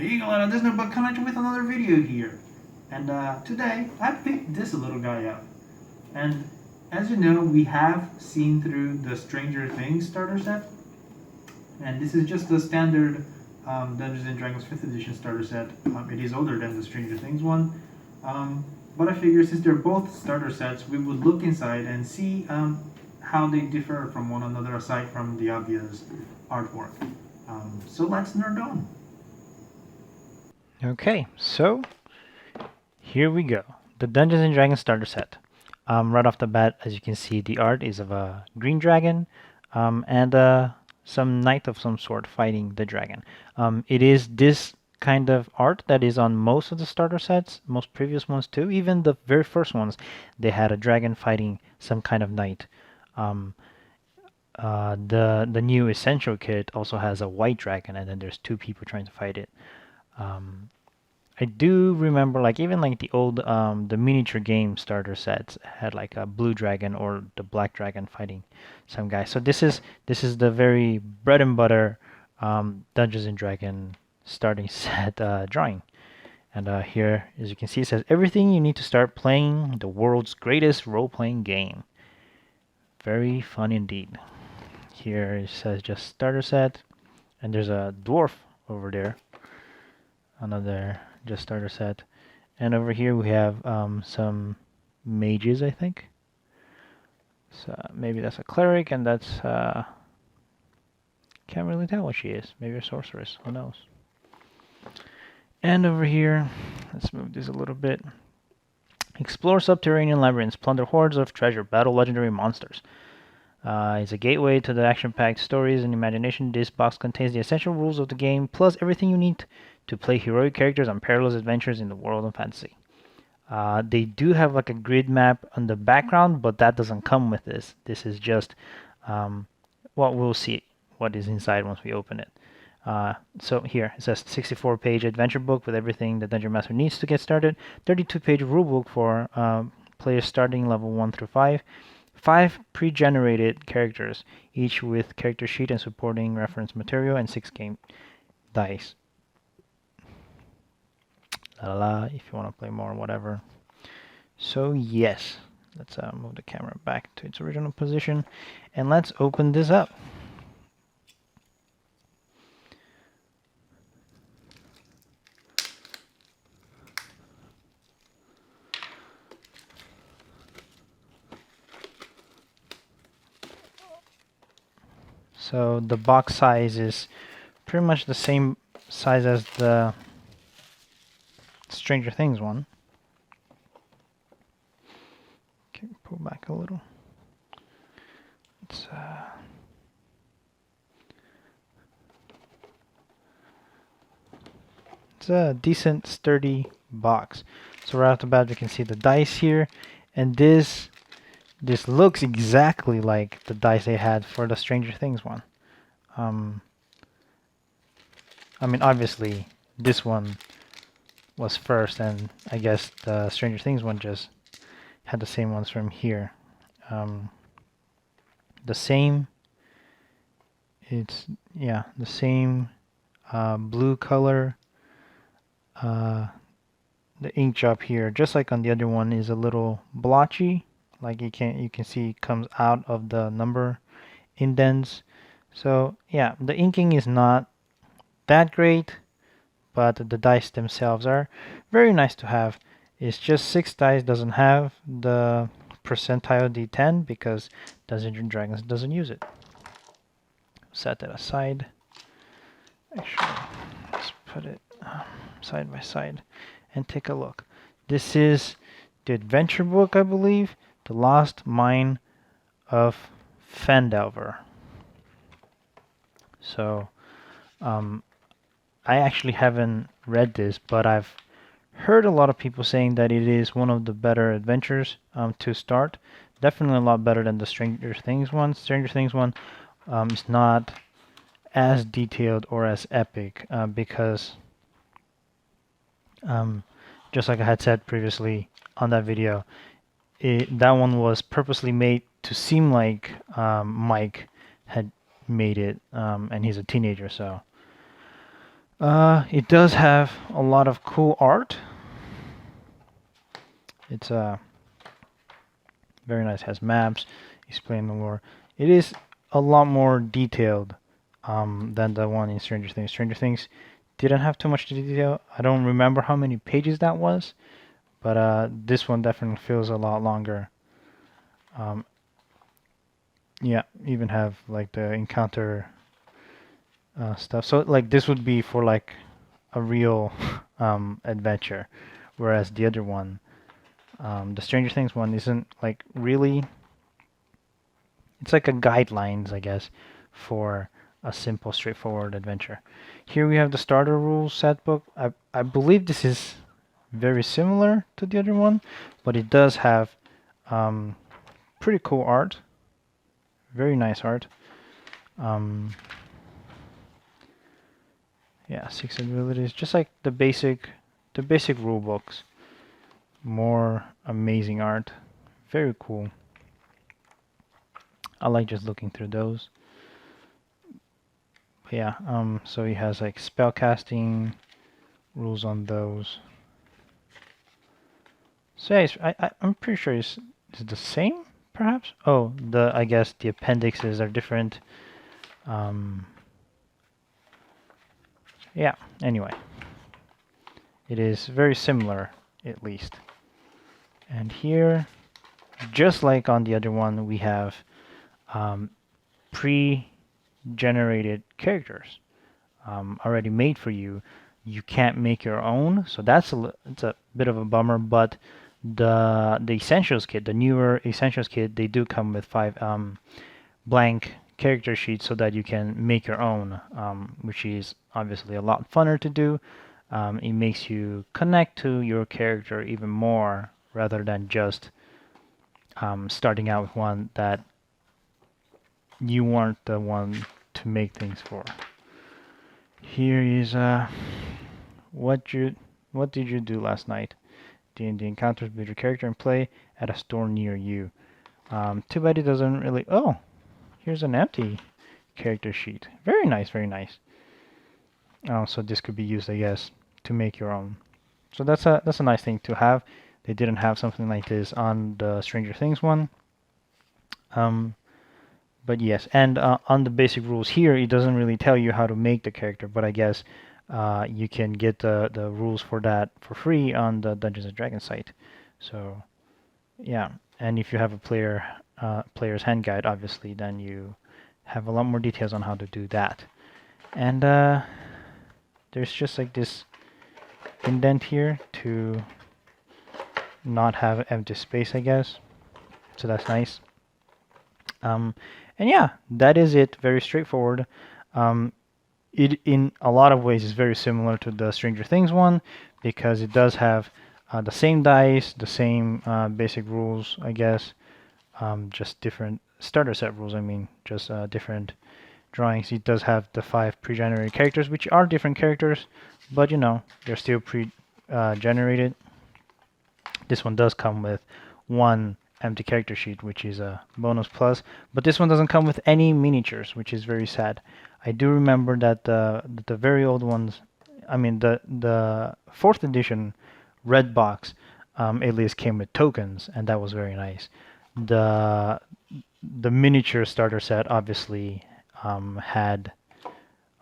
Eagle out of this notebook coming at you with another video here. And today I picked this little guy up. And as you know, we have seen through the Stranger Things starter set. And this is just the standard Dungeons and Dragons 5th edition starter set. It is older than the Stranger Things one. But I figure since they're both starter sets, we would look inside and see how they differ from one another aside from the obvious artwork. So let's nerd on. Okay, so here we go. The Dungeons and Dragons starter set. Right off the bat, as you can see, the art is of a green dragon and some knight of some sort fighting the dragon. It is this kind of art that is on most of the starter sets, most previous ones too. Even the very first ones, they had a dragon fighting some kind of knight. The new Essential kit also has a white dragon, and then there's two people trying to fight it. Um, I do remember, like even like the old the miniature game starter sets had like a blue dragon or the black dragon fighting some guy. So this is the very bread and butter Dungeons and Dragon starting set drawing. And here, as you can see, it says everything you need to start playing the world's greatest role-playing game. Very fun indeed. Here it says just starter set, and there's a dwarf over there. Another just starter set. And over here we have some mages, I think. So maybe that's a cleric, and that's can't really tell what she is. Maybe a sorceress. Who knows? And over here, let's move this a little bit. Explore subterranean labyrinths, plunder hordes of treasure, battle legendary monsters. It's a gateway to the action-packed stories and imagination. This box contains the essential rules of the game, plus everything you need to play heroic characters on perilous adventures in the world of fantasy. They do have like a grid map on the background, but that doesn't come with this. This is just what we'll see what is inside once we open it. So here it says 64-page adventure book with everything the Dungeon Master needs to get started. 32-page rulebook for players starting level 1 through 5. 5 pre-generated characters, each with character sheet and supporting reference material, and 6 game dice. If you want to play more, whatever. So yes, let's move the camera back to its original position, and let's open this up. So the box size is pretty much the same size as the Stranger Things one. Okay, pull back a little. It's a decent, sturdy box. So right off the bat, we can see the dice here, and this looks exactly like the dice they had for the Stranger Things one. I mean, obviously, this one was first, and I guess the Stranger Things one just had the same ones from here. The same. It's the same blue color. The ink job here, just like on the other one, is a little blotchy. Like you can see it comes out of the number indents. So yeah, the inking is not that great, but the dice themselves are very nice to have. It's just 6 dice, doesn't have the percentile D10 because Dungeons and Dragons doesn't use it. Set that aside. Actually, let's put it side by side and take a look. This is the adventure book, I believe, The Lost Mine of Phandelver. So I actually haven't read this, but I've heard a lot of people saying that it is one of the better adventures to start. Definitely a lot better than the Stranger Things one. Stranger Things one is not as detailed or as epic because just like I had said previously on that video, that one was purposely made to seem like Mike had made it, and he's a teenager, so It does have a lot of cool art. It's very nice. It has maps, explain the lore. It is a lot more detailed than the one in Stranger Things. Stranger Things didn't have too much detail. I don't remember how many pages that was, but this one definitely feels a lot longer. Yeah, even have like the encounter stuff. So like this would be for like a real adventure, whereas the other one, the Stranger Things one, isn't like really. It's like a guidelines, I guess, for a simple, straightforward adventure. Here we have the starter rules set book. I believe this is very similar to the other one, but it does have pretty cool art. Very nice art. Yeah, 6 abilities, just like the basic rule books. More amazing art. Very cool. I like just looking through those. But yeah, so he has like spell casting rules on those. So yeah, I'm pretty sure it's the same, perhaps. Oh, I guess the appendixes are different. Yeah. Anyway, it is very similar, at least. And here, just like on the other one, we have pre-generated characters already made for you. You can't make your own, so it's a bit of a bummer. But the Essentials kit, the newer Essentials kit, they do come with 5 blank character sheets so that you can make your own, which is obviously a lot funner to do. It makes you connect to your character even more rather than just starting out with one that you weren't the one to make things for. Here is what did you do last night? D&D encounters build your character and play at a store near you. Too bad it doesn't really. Oh, here's an empty character sheet. Very nice, very nice. So this could be used, I guess, to make your own. So that's a nice thing to have. They didn't have something like this on the Stranger Things one. But yes, and on the basic rules here, it doesn't really tell you how to make the character, but I guess you can get the rules for that for free on the Dungeons and Dragons site. So yeah, and if you have a player's hand guide, obviously, then you have a lot more details on how to do that. And there's just like this indent here to not have empty space, I guess. So that's nice. And yeah, that is it. Very straightforward. It in a lot of ways is very similar to the Stranger Things one because it does have the same dice, the same basic rules, I guess. Just different starter set rules. I mean, just different drawings. It does have the 5 pre-generated characters, which are different characters, but you know they're still pre-generated. This one does come with 1 empty character sheet, which is a bonus plus, but this one doesn't come with any miniatures, which is very sad. I do remember that the very old ones, I mean the 4th edition red box at least came with tokens, and that was very nice. The miniature starter set obviously had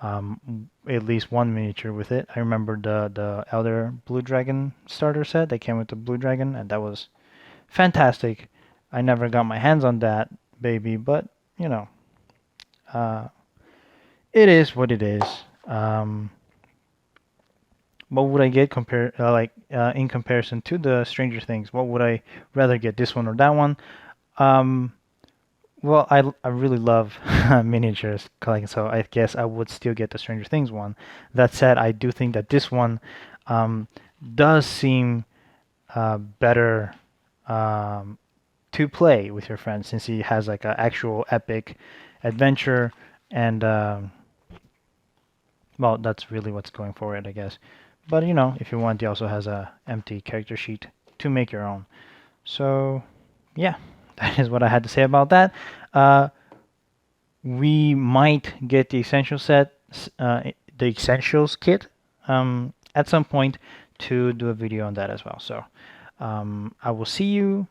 at least 1 miniature with it. I remember the Elder Blue Dragon starter set that came with the Blue Dragon, and that was fantastic. I never got my hands on that baby, but you know, it is what it is. What would I get in comparison to the Stranger Things? What would I rather get, this one or that one? Well, I really love miniatures, so I guess I would still get the Stranger Things one. That said, I do think that this one does seem better to play with your friends since he has like an actual epic adventure, and well, that's really what's going for it, I guess. But you know, if you want, he also has a empty character sheet to make your own. So yeah, that is what I had to say about that. We might get the essential set, the the Essentials kit at some point to do a video on that as well. So I will see you.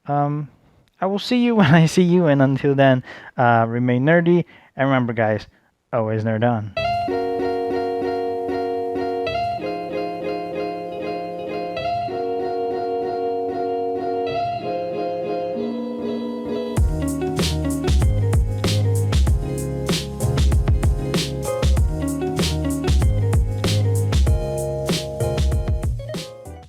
I will see you when I see you, and until then, remain nerdy, and remember, guys, always nerd on.